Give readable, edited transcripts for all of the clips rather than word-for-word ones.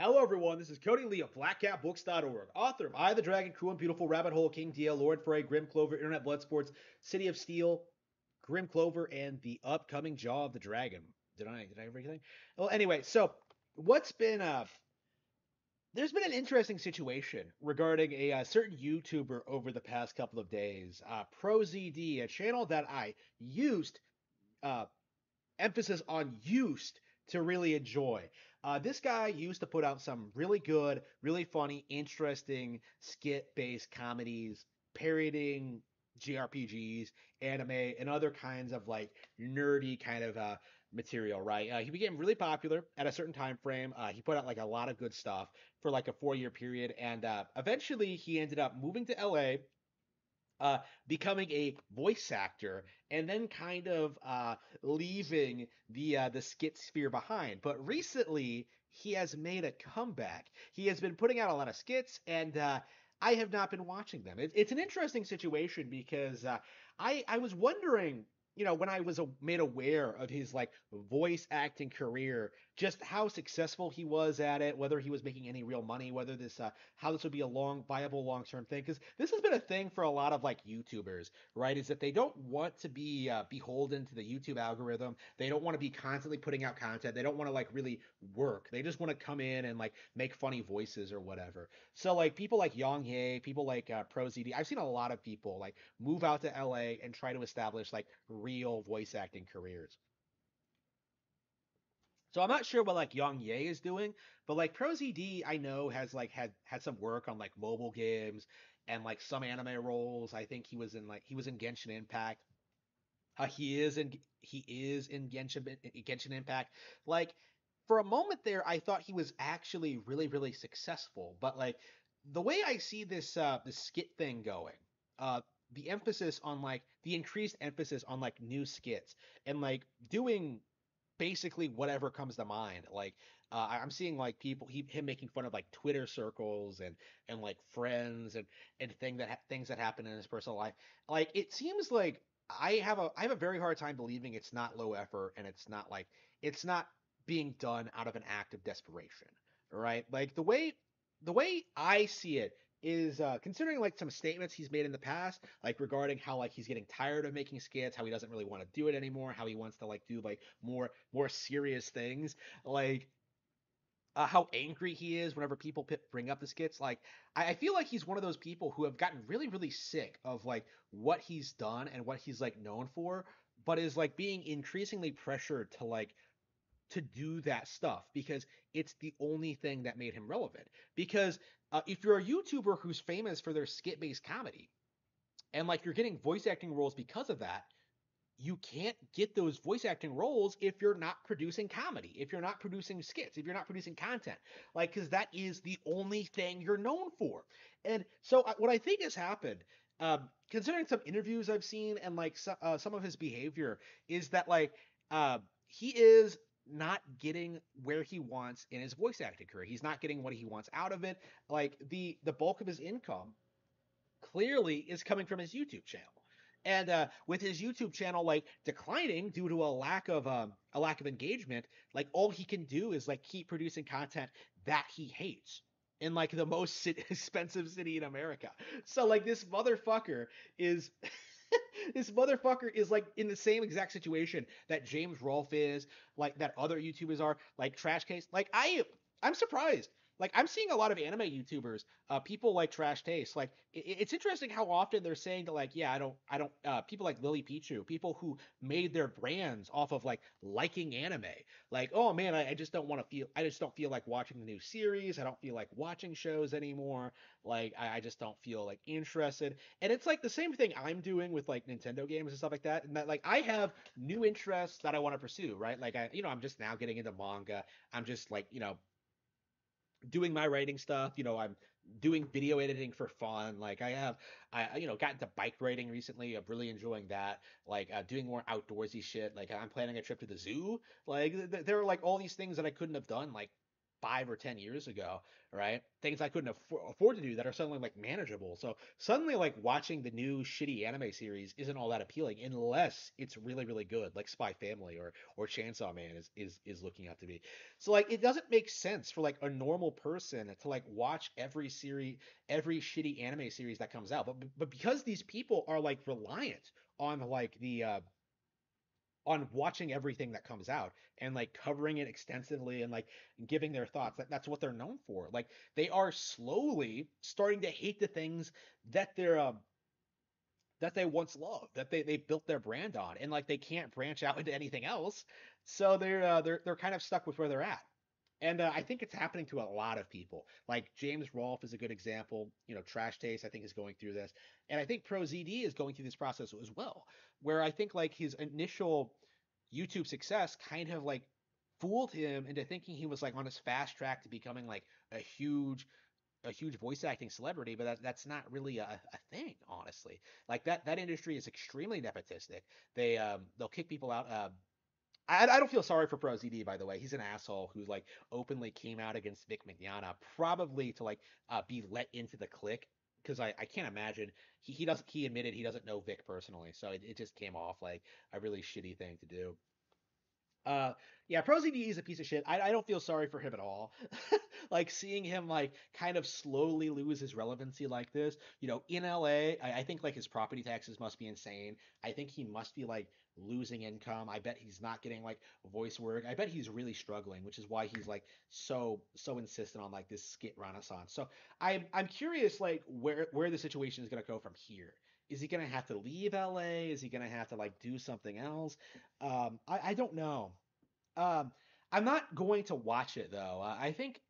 Hello, everyone. This is Cody Lee of BlackCatBooks.org, author of I, the Dragon, Cruel and Beautiful, Rabbit Hole, King Deal, Lord Frey, Grim Clover, Internet Blood Sports, City of Steel, Grim Clover, and the upcoming Jaw of the Dragon. Did I have everything? Well, anyway, so what's been there's been an interesting situation regarding a certain YouTuber over the past couple of days. ProZD, a channel that I used uh, emphasis on used to really enjoy. This guy used to put out some really good, really funny, interesting skit-based comedies, parodying JRPGs, anime, and other kinds of like nerdy kind of material. Right? He became really popular at a certain time frame. He put out like a lot of good stuff for like a 4 year period, and eventually he ended up moving to LA, uh, becoming a voice actor, and then kind of leaving the skit sphere behind. But recently, he has made a comeback. He has been putting out a lot of skits, and I have not been watching them. It's an interesting situation because I was wondering. When I was made aware of his like voice acting career, just how successful he was at it, whether he was making any real money, whether this how this would be a viable long term thing. Because this has been a thing for a lot of like YouTubers, right? Is that they don't want to be beholden to the YouTube algorithm. They don't want to be constantly putting out content. They don't want to like really work. They just want to come in and like make funny voices or whatever. So like people like Yang Ye, people like ProZD, I've seen a lot of people like move out to LA and try to establish like real voice acting careers. So I'm not sure what like Yang Ye is doing, but like ProZD I know has like had some work on like mobile games and like some anime roles. I think he was in Genshin Impact. He is in Genshin Impact. Like for a moment there, I thought he was actually really successful. But like the way I see this skit thing going, uh, the increased emphasis on like new skits and like doing basically whatever comes to mind. Like I'm seeing like him making fun of like Twitter circles and like friends and things that happen in his personal life. Like it seems like I have a very hard time believing it's not low effort and it's not being done out of an act of desperation, right? Like the way I see it is considering like some statements he's made in the past, like regarding how like he's getting tired of making skits, how he doesn't really want to do it anymore, how he wants to like do like more serious things, like how angry he is whenever people bring up the skits. Like I feel like he's one of those people who have gotten really sick of like what he's done and what he's like known for, but is like being increasingly pressured to do that stuff because it's the only thing that made him relevant. Because if you're a YouTuber who's famous for their skit based comedy and like you're getting voice acting roles because of that, you can't get those voice acting roles if you're not producing comedy, if you're not producing skits, if you're not producing content. Like, because that is the only thing you're known for. And so, what I think has happened, considering some interviews I've seen and like some of his behavior, is that like he is not getting where he wants in his voice acting career. He's not getting what he wants out of it. Like the bulk of his income clearly is coming from his YouTube channel. And with his YouTube channel like declining due to a lack of engagement, like all he can do is like keep producing content that he hates in like the most expensive city in America. So like is this motherfucker is like in the same exact situation that James Rolfe is, like that other YouTubers are, like Trash Case. Like I'm surprised. Like I'm seeing a lot of anime YouTubers, people like Trash Taste. Like it's interesting how often they're saying that, like, yeah, I don't. People like Lily Pichu, people who made their brands off of like liking anime. Like, oh man, I just don't feel like watching the new series. I don't feel like watching shows anymore. Like, I just don't feel like interested. And it's like the same thing I'm doing with like Nintendo games and stuff like that. And that like I have new interests that I want to pursue, right? Like I'm just now getting into manga. I'm just like, doing my writing stuff. I'm doing video editing for fun. Like I got into bike riding recently. I'm really enjoying that. Like doing more outdoorsy shit. Like I'm planning a trip to the zoo. Like there are like all these things that I couldn't have done like 5 or 10 years ago, right? Things I couldn't afford to do that are suddenly like manageable. So suddenly like watching the new shitty anime series isn't all that appealing unless it's really really good, like Spy Family or Chainsaw Man is looking out to be. So like it doesn't make sense for like a normal person to like watch every shitty anime series that comes out. But because these people are like reliant on like the on watching everything that comes out and like covering it extensively and like giving their thoughts. That's what they're known for. Like they are slowly starting to hate the things that that they once loved, that they built their brand on, and like they can't branch out into anything else. So they're kind of stuck with where they're at. And I think it's happening to a lot of people. Like James Rolfe is a good example. You know, Trash Taste I think is going through this, and I think ProZD is going through this process as well. Where I think like his initial YouTube success kind of like fooled him into thinking he was like on his fast track to becoming like a huge a huge voice acting celebrity, but that's not really a thing, honestly. Like that industry is extremely nepotistic. They'll kick people out. I don't feel sorry for ProZD, by the way. He's an asshole who like openly came out against Vic Mignogna, probably to like be let into the clique. Because I can't imagine he doesn't he admitted he doesn't know Vic personally, so it just came off like a really shitty thing to do. Uh, yeah, ProZD is a piece of shit. I don't feel sorry for him at all. Like seeing him like kind of slowly lose his relevancy like this. You know, in LA, I think like his property taxes must be insane. I think he must be like losing income. I bet he's not getting like voice work. I bet he's really struggling, which is why he's like so insistent on like this skit renaissance. So I'm curious like where the situation is gonna go from here. Is he gonna have to leave LA? Is he gonna have to like do something else? I don't know. Um, I'm not going to watch it though. I think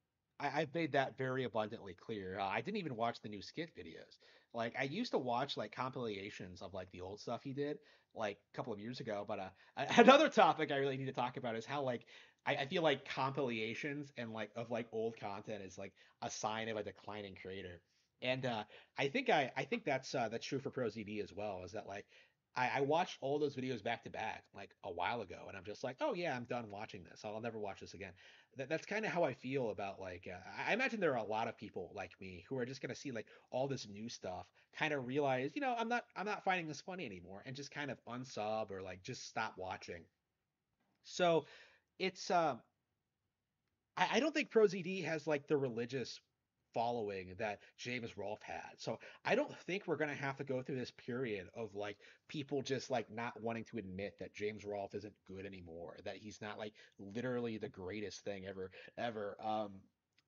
I've made that very abundantly clear. I didn't even watch the new skit videos. Like I used to watch like compilations of like the old stuff he did like a couple of years ago. But another topic I really need to talk about is how like I feel like compilations and like of like old content is like a sign of a declining creator. And I think that's true for ProZD as well. Is that like I watched all those videos back to back like a while ago, and I'm just like, oh yeah, I'm done watching this. I'll never watch this again. That's kind of how I feel about like. I imagine there are a lot of people like me who are just gonna see like all this new stuff, kind of realize, you know, I'm not finding this funny anymore, and just kind of unsub or like just stop watching. So it's I don't think ProZD has like the religious following that James Rolfe had. So I don't think we're gonna have to go through this period of like people just like not wanting to admit that James Rolfe isn't good anymore, that he's not like literally the greatest thing ever.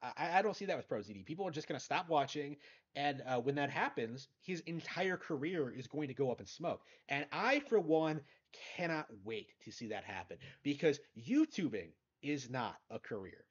I don't see that with ProZD. People are just gonna stop watching, and when that happens, his entire career is going to go up in smoke. And I, for one, cannot wait to see that happen because YouTubing is not a career.